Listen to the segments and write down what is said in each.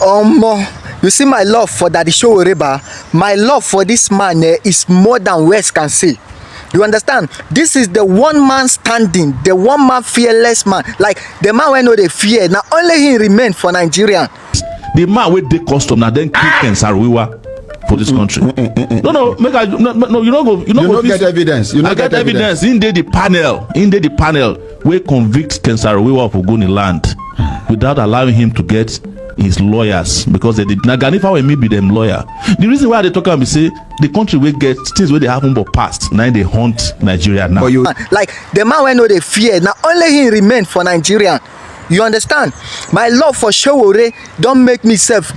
You see my love for Daddy Sowore, my love for this man is more than words can say. You understand? This is the one man standing, the one man fearless man. Like the man when no they fear. Now only he remain for Nigeria. The man with the custom now then kill Ken Saro-Wiwa for this country. No, make I no. You don't get evidence. You don't get evidence. In the panel, we convict Ken Saro-Wiwa of Ogoni land without allowing him to get his lawyers, because they did not Ganifa will maybe them lawyer. The reason why they talk about say the country will get things where they happen but past now they haunt Nigeria now. Like the man when no they fear. Now only he remain for Nigeria. You understand? My love for Sowore don't make me self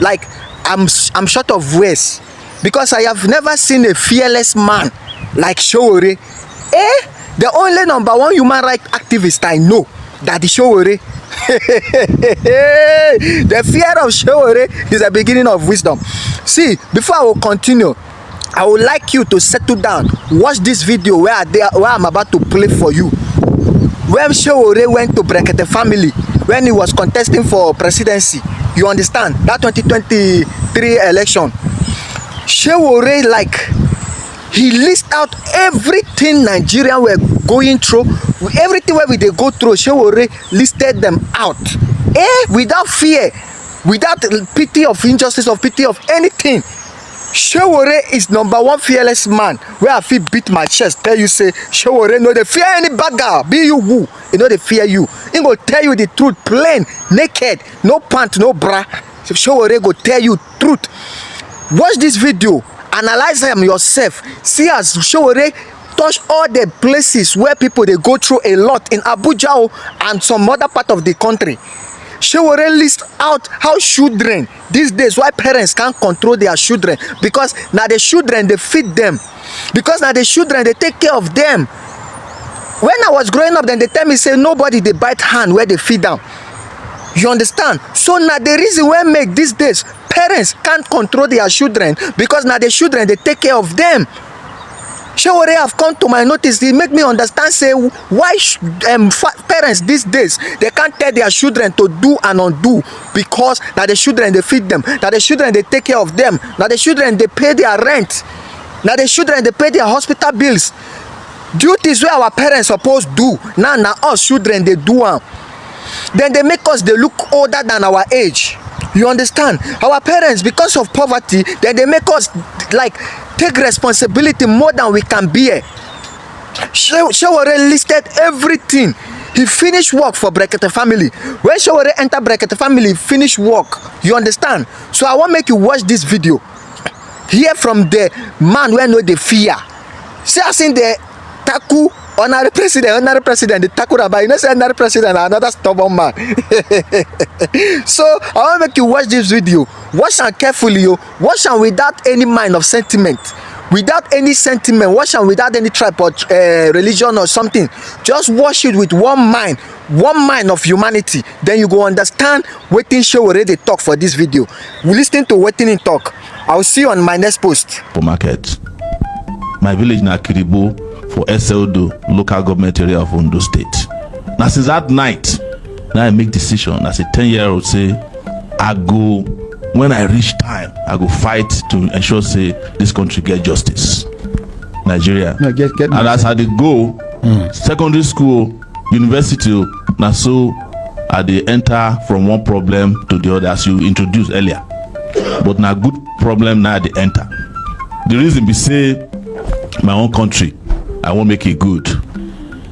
like I'm short of words, because I have never seen a fearless man like Sowore. The only number one human rights activist I know, Daddy Sowore. The fear of Sowore is the beginning of wisdom. See, before I will continue, I would like you to settle down. Watch this video where I'm about to play for you. When Sowore went to Brekete family, when he was contesting for presidency, you understand, that 2023 election, Sowore, like, he list out everything Nigerians were going through, everything where they go through. Sowore listed them out, without fear, without pity of injustice or pity of anything. Sowore is number one fearless man. Where I feel beat my chest, tell you say Sowore no they fear any bagger, be you who, you know they fear you. He go tell you the truth, plain, naked, no pant, no bra. Sowore go tell you truth. Watch this video. Analyze them yourself. See as Sowore touch all the places where people they go through a lot in Abuja and some other part of the country. Sowore list out how children these days, why parents can't control their children, because now the children they feed them, because now the children they take care of them. When I was growing up, then they tell me say nobody they bite hand where they feed them. You understand? So now the reason why make these days parents can't control their children, because now the children they take care of them. Sowore have come to my notice. They make me understand say why parents these days they can't tell their children to do and undo, because now the children they feed them, now the children they take care of them, now the children they pay their rent, now the children they pay their hospital bills. Duties where our parents supposed do now us children they do them. Then they make us they look older than our age. You understand? Our parents, because of poverty, then they make us like take responsibility more than we can bear. Sowore listed everything. He finished work for Brekete family. When Sowore enter Brekete family, finish work. You understand? So I want to make you watch this video. Hear from the man where no they fear. See, I seen the taku honorary president, the Takuraba, you know, say honorary president, another stubborn man. So I want to make you watch this video. Watch am carefully, yo. Watch am without any mind of sentiment, without any sentiment. Watch am without any tribe or religion or something. Just watch it with one mind of humanity. Then you go understand what Sowore they talk for this video. We listen to what he talk. I will see you on my next post. For market, my village na Kiribo. For SLDO, local government area of Ondo State. Now since that night, now I make decision as a 10-year-old say, I go, when I reach time, I go fight to ensure say this country get justice. Nigeria. No, get and as I they go, secondary school, university, now so I they enter from one problem to the other as you introduced earlier. But now good problem now they enter. The reason be say my own country, I won't make it good.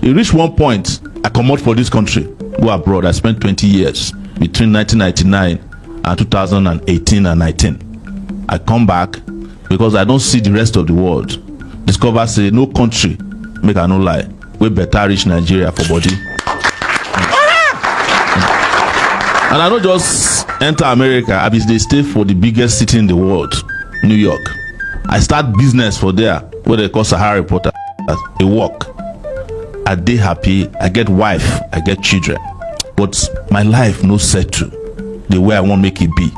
It reached one point, I come out for this country, go abroad. I spent 20 years between 1999 and 2018 and 19. I come back because I don't see the rest of the world. Discover say no country, make I no lie, we better reach Nigeria for body. And I don't just enter America, I be they stay for the biggest city in the world, New York. I start business for there, where they call Sahara Reporter. I work, I dey happy, I get wife, I get children, but my life no settle the way I want make it be.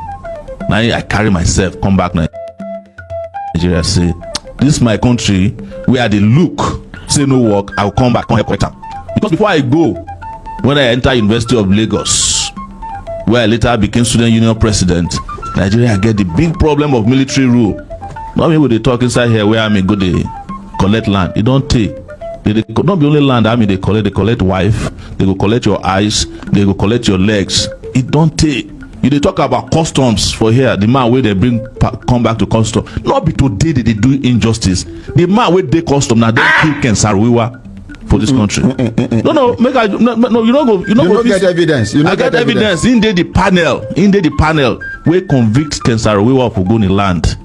Now I carry myself come back Nigeria, say this my country where they look say no work, I'll come back, come help them. Because before I go, when I enter University of Lagos, where I later became student union president, Nigeria get the big problem of military rule. Not me with the talk inside here where I mean go they collect land. It don't take. They not be only land I mean they collect wife, they go collect your eyes, they go collect your legs. It don't take. You dey talk about customs for here, the man wey they bring come back to custom. Not be today they do injustice. The man wey dey custom now they kill Ken Saro-Wiwa for this country. No, make I no. You don't get evidence. I get evidence. In the panel, wey convict Ken Saro-Wiwa of Ogoni land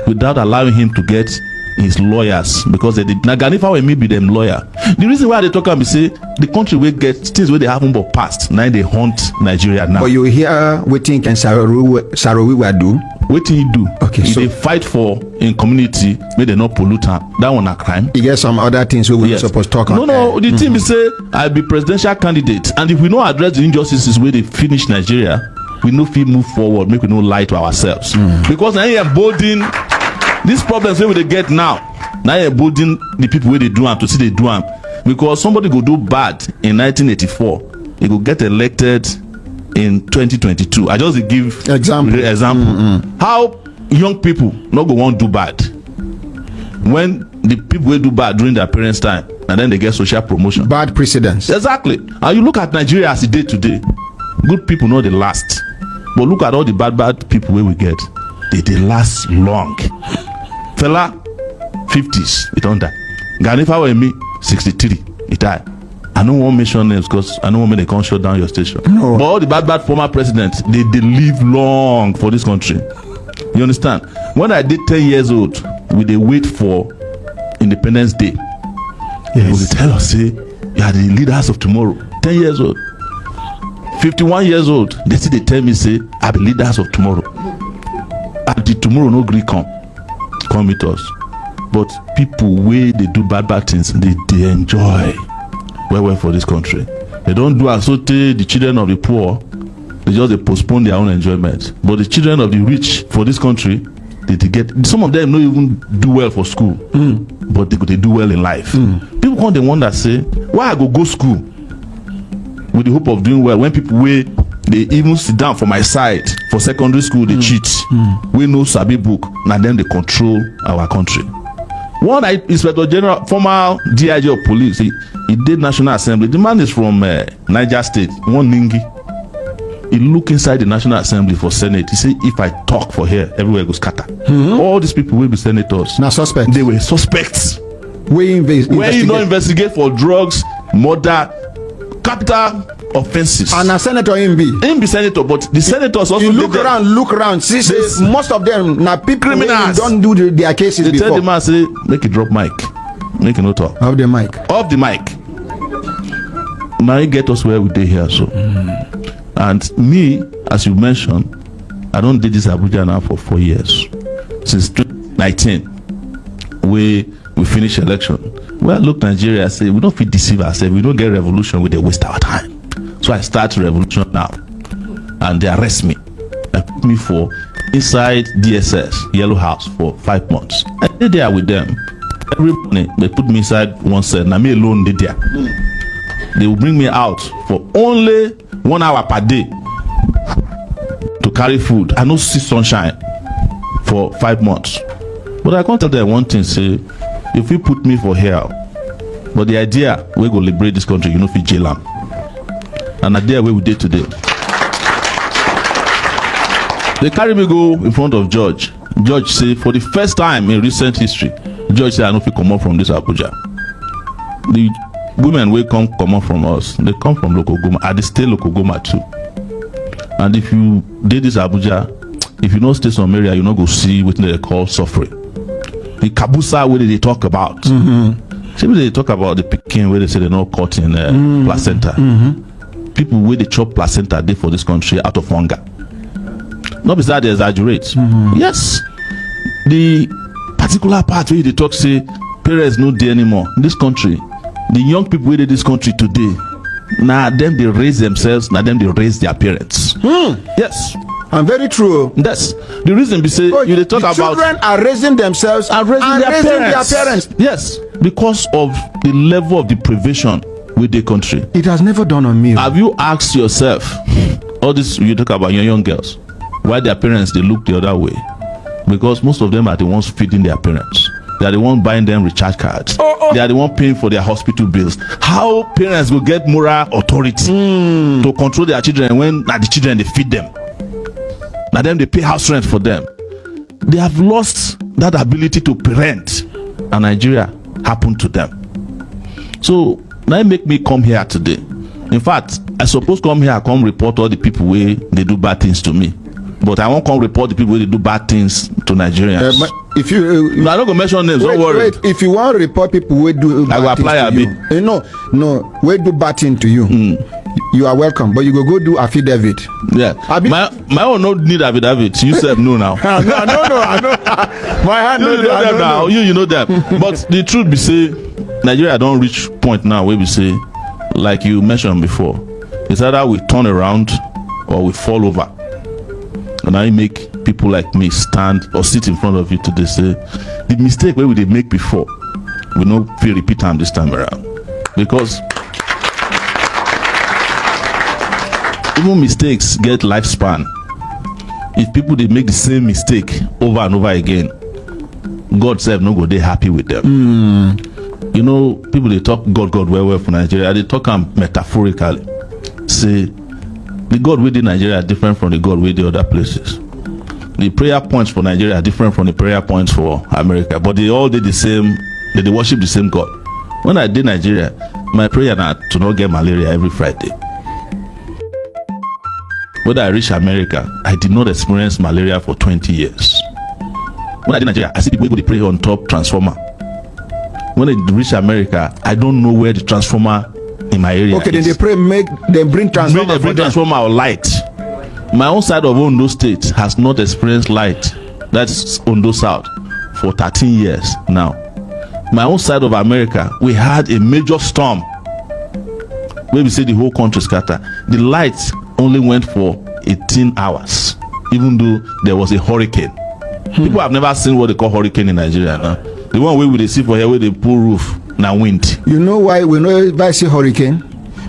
without allowing him to get his lawyers, because they did. Now Ganifa wey me be them lawyer. The reason why they talk about me say the country wey get things wey they haven't but past now they haunt Nigeria now. But you hear wetin Ken Saro-Wiwa do? Wetin he do? Okay, he so dey fight for in community make they not pollute am. That one a crime. You get some other things we yes. supposed to talk on. No. The thing be say I be presidential candidate, and if we no address the injustices where they finish Nigeria, we no fit move forward. Make we no lie to ourselves. Because now you embolden these problems wey we dey get now. Now you embolden the people where they do am to see they do am. Because somebody go do bad in 1984, he go get elected in 2022. I just give example. How young people not go want do bad when the people will do bad during their parents' time, and then they get social promotion. Bad precedents. Exactly. And you look at Nigeria as it day today, good people know they last, but look at all the bad people where we get, they last long. Fella 50s, it don't die. Ganifa with me 63, it died. I don't want to mention names because I don't want to shut down your station. No. But all the bad former presidents, they live long for this country. You understand? When I did 10 years old, we they wait for Independence Day. Yes. They tell us, say, you are the leaders of tomorrow. 10 years old. 51 years old, they say they tell me, say, I be leaders of tomorrow. And the tomorrow no Greek come meet us. But people where they do bad things, they enjoy well for this country. They don't do associate the children of the poor. They postpone their own enjoyment. But the children of the rich for this country, they get, some of them don't even do well for school, but they do well in life. People come, they wonder, say, why I go school with the hope of doing well when people they even sit down for my side for secondary school, they cheat. We know sabi book, and then they control our country. One Inspector General, former DIG of police, he did National Assembly. The man is from Niger State, one Ningi. He look inside the National Assembly for Senate. He say, if I talk for here, everywhere goes scatter. All these people will be senators. Now suspects. They were suspects. Where you don't investigate for drugs, murder, capital offenses. And a senator him be senator, but the senators also you look around, see most of them now people criminals don't do their cases they before. Tell the man, say, make it drop mic, make it no talk. Off the mic. Now you get us where we did here, so. And me, as you mentioned, I don't did this Abuja now for 4 years. Since 2019, we finish election. Well, look, Nigeria, say we don't feel deceive ourselves. We don't get revolution, we they waste our time. So I start revolution now, and they arrest me. They put me for inside DSS Yellow House for 5 months. I stay there with them. Every morning they put me inside one cell. Now me alone did there. They will bring me out for only 1 hour per day to carry food. I no see sunshine for 5 months. But I can't tell them one thing, say, if you put me for here, but the idea we go liberate this country, you know, fit jail am. And the idea we did today. They carry me go in front of judge. Judge say, for the first time in recent history, judge say I no fit come out from this Abuja. The women will come out from us. They come from Lokogoma. At the state Lokogoma too. And if you did this Abuja, if you don't stay some area, you not go see what they call suffering. The Kabusa where they talk about. See they talk about the Peking where they say they're not caught in placenta. People where they chop placenta day for this country out of hunger. Not because they exaggerate. Yes. The particular part where they talk say parents no there anymore. In this country, the young people where in this country today, now them they raise themselves, now them they raise their parents. Yes. And very true. That's the reason we say you they talk about children are raising themselves and raising their parents. Yes, because of the level of deprivation with the country. It has never dawned on me. Have you asked yourself, all this you talk about young girls, why their parents they look the other way, because most of them are the ones feeding their parents. They are the ones buying them recharge cards. They are the ones paying for their hospital bills. How parents will get moral authority to control their children when not the children they feed them? Now them they pay house rent for them. They have lost that ability to parent, and Nigeria happened to them. So now it make me come here today. In fact, I suppose come here, come report all the people where they do bad things to me. But I won't come report the people where they do bad things to Nigerians. If you, no, I don't go mention names. Don't worry. Wait, if you want to report people who do bad I will apply things to you, no, we do bad thing to you. You are welcome, but you go do affidavit. Yeah, my own no need affidavit. You said no now. no, I know. My hand you know them now. You know them. But the truth be say, Nigeria don't reach point now where we say, like you mentioned before, it's either we turn around or we fall over. And I make people like me stand or sit in front of you today say the mistake where we did make before, we no feel repeat them this time around. Because even mistakes get lifespan. If people they make the same mistake over and over again, God said no go they happy with them. You know, people they talk God well for Nigeria, they talk metaphorically. Say the God within Nigeria are different from the God with the other places. The prayer points for Nigeria are different from the prayer points for America, but they all did the same. They worship the same God. When I did Nigeria, my prayer now to not get malaria every Friday. When I reached America, I did not experience malaria for 20 years. When I did Nigeria, I see people go to pray on top transformer. When I reach America, I don't know where the transformer in my area. Okay, then they pray, they bring transformer. Bring transformer or light. My own side of Ondo State has not experienced light. That's Ondo South for 13 years now. My own side of America, we had a major storm where we say the whole country scattered. The light only went for 18 hours, even though there was a hurricane. People have never seen what they call hurricane in Nigeria now. The one way we they see for here where they pull roof. Now wind. You know why we know if I see hurricane?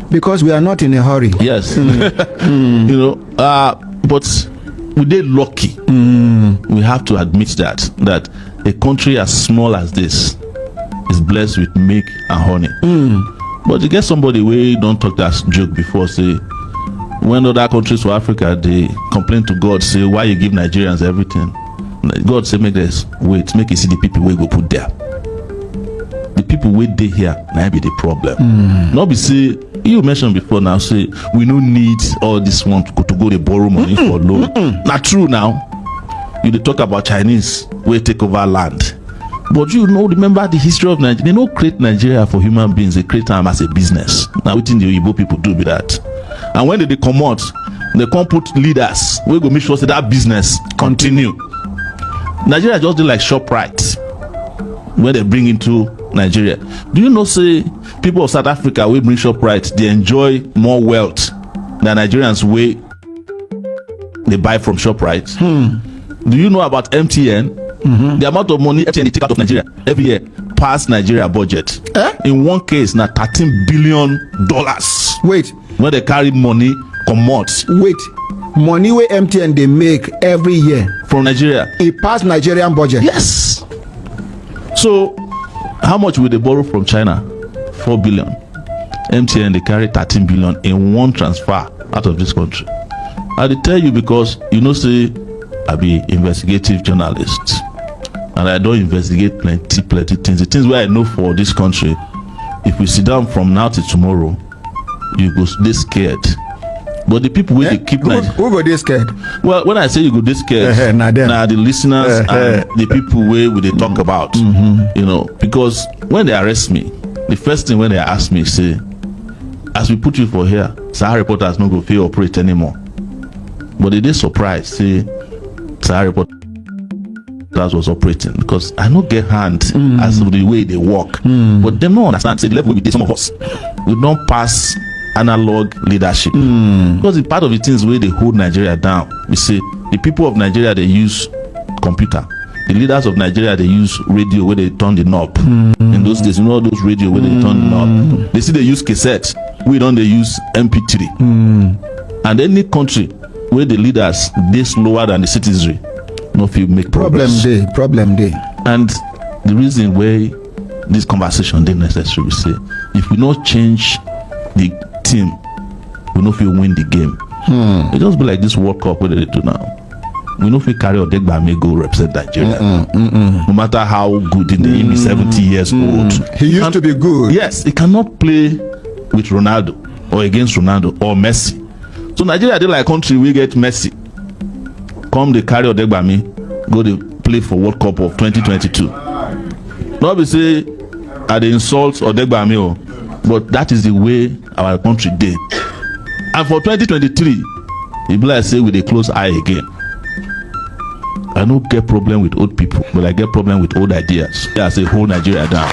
Because we are not in a hurry. Yes. You know, but we did lucky. We have to admit that a country as small as this is blessed with milk and honey. But you get somebody where don't talk that joke before, say when other countries for Africa they complain to God, say why you give Nigerians everything. God say make this wait, make you see the people where go put there. The people wait they here now be the problem. Not be say you mentioned before now say we no need all this one to go to borrow money for loan. Not true now. You dey talk about Chinese where take over land. But you know, remember the history of Nigeria. They don't create Nigeria for human beings, they create them as a business. Now within the Igbo people do be that. And when they come out, they can't put leaders we go make sure that business continue. Nigeria just do like ShopRite when they bring into Nigeria. Do you know say people of South Africa will bring ShopRite, they enjoy more wealth than Nigerians way they buy from ShopRite? Do you know about MTN? The amount of money MTN they take out of Nigeria every year past Nigeria budget. In one case now $13 billion. Wait, when they carry money come out. Wait, money where MTN they make every year from Nigeria, it pass Nigerian budget. Yes. So how much will they borrow from China? 4 billion. MTN they carry 13 billion in one transfer out of this country. I tell you because you know say I be investigative journalist and I don't investigate plenty things. The things where I know for this country, if we sit down from now to tomorrow, you go stay scared. But the people where they keep who go they scared? Well, when I say you go they scared, now the listeners and the people where they talk about, you know, because when they arrest me, the first thing when they ask me say, as we put you for here, Sahara Reporters no go feel operate anymore. But they surprised, say Sahara Reporters was operating because I no get hand as the way they work. But them no understand say the level we did some of us. We don't pass analog leadership because the part of the things where they hold Nigeria down, we say the people of Nigeria they use computer, the leaders of Nigeria they use radio where they turn the knob. In those days, you know those radio where they turn the knob, they see they use cassette, we don't they use MP3. And any country where the leaders dey slower than the citizenry no fit make progress. Problem dey. And the reason why this conversation dey necessary we say if we no change the team we no fit win the game. It just be like this World Cup wey they do now. We no fit carry Odegbami go represent Nigeria. No matter how good in the him is 70 years old. He used to be good. Yes, he cannot play with Ronaldo or against Ronaldo or Messi. So Nigeria dey like country we get Messi. Come they carry Odegbami go dey play for World Cup of 2022. No be say I dey insult Odegbami o, but that is the way our country dey. And for 2023, e be like say we dey close eye again. I no get problem with old people, but I get problem with old ideas. I say hold Nigeria down.